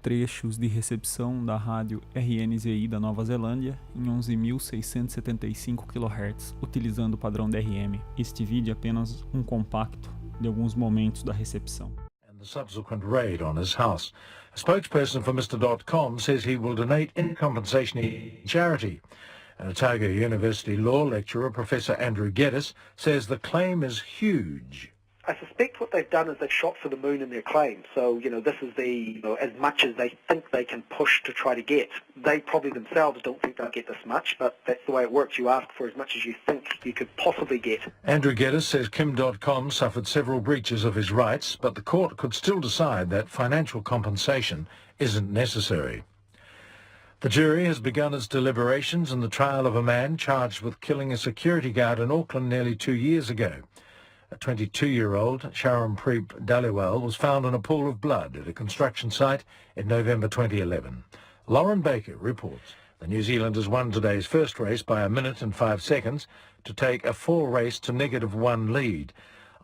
trechos de recepção da rádio RNZI da Nova Zelândia em 11.675 kHz, utilizando o padrão DRM. Este vídeo é apenas um compacto de alguns momentos da recepção. The subsequent raid on his house. A spokesperson for Mr.com says he will donate any compensation to charity. An Otago University law lecturer, Professor Andrew Geddes, says the claim is huge. I suspect what they've done is they've shot for the moon in their claim. So, this is as much as they think they can push to try to get. They probably themselves don't think they'll get this much, but that's the way it works. You ask for as much as you think you could possibly get. Andrew Geddes says Kim.com suffered several breaches of his rights, but the court could still decide that financial compensation isn't necessary. The jury has begun its deliberations in the trial of a man charged with killing a security guard in Auckland nearly 2 years ago. A 22-year-old, Sharon Preep Dhaliwal, was found in a pool of blood at a construction site in November 2011. Lauren Baker reports. The New Zealanders won today's first race by 1 minute and 5 seconds to take a 4-race to -1 lead.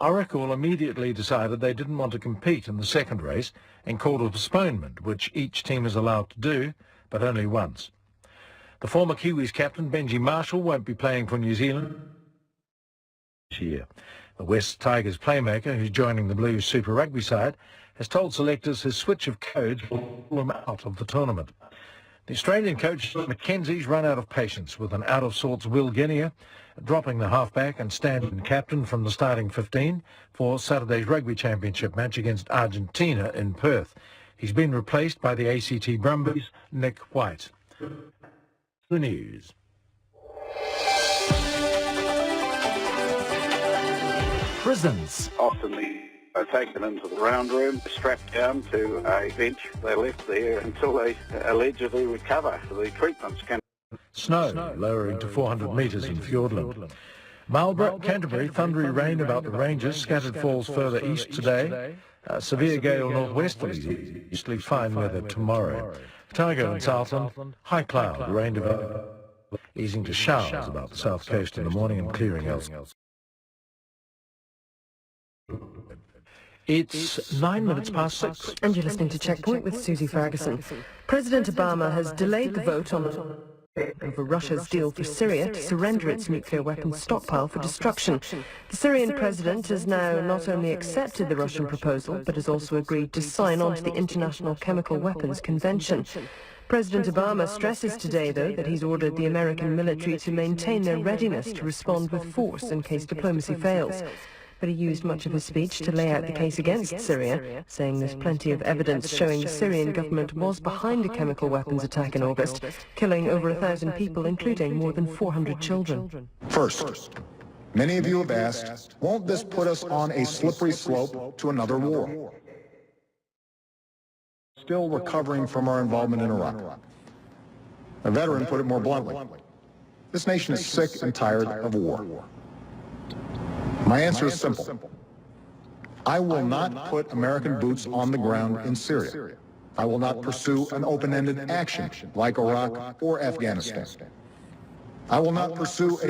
Oracle immediately decided they didn't want to compete in the second race and called a postponement, which each team is allowed to do, but only once. The former Kiwis captain, Benji Marshall, won't be playing for New Zealand this year. The West Tigers playmaker, who's joining the Blues Super Rugby side, has told selectors his switch of codes will pull him out of the tournament. The Australian coach Mackenzie's run out of patience with an out-of-sorts Will Guinea, dropping the halfback and stand-in captain from the starting 15 for Saturday's Rugby Championship match against Argentina in Perth. He's been replaced by the ACT Brumbies' Nick White. The news. Prisons. Often they are taken into the round room, strapped down to a bench. They're left there until they allegedly recover. The treatments can... Snow lowering to 400 metres in Fiordland. Marlborough, Canterbury, thundery rain about the ranges, scattered falls further east today. Severe gale northwesterly, easterly fine weather tomorrow. Otago and Southland, high cloud, rain developing, easing to showers about the south coast in the morning and clearing elsewhere. It's 9 minutes past 6. And you're listening to Checkpoint with Susie Ferguson. President Obama has delayed the vote over Russia's deal for Syria to surrender its nuclear weapons stockpile for destruction. The Syrian president has now not only accepted the Russian proposal, but has also agreed to sign on to the International Chemical Weapons Convention. President Obama stresses today, though, that he's ordered the American military to maintain their readiness to respond with force in case diplomacy fails. But he used much of his speech to lay out the case against Syria, saying there's plenty of evidence showing the Syrian government was behind a chemical weapons attack in August, killing over 1,000 people, including more than 400 children. First, many of you have asked, won't this put us on a slippery slope to another war? Still recovering from our involvement in Iraq. A veteran put it more bluntly. This nation is sick and tired of war. My answer is simple. I will not put American boots on the ground in Syria. I will not pursue an open-ended action like Iraq or Afghanistan. I will not pursue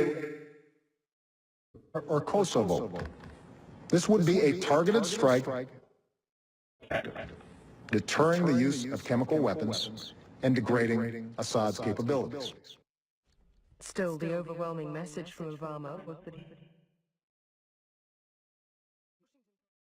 or Kosovo. This would be a targeted strike, deterring the use of chemical weapons and degrading Assad's capabilities. Still, the overwhelming message from Obama was that he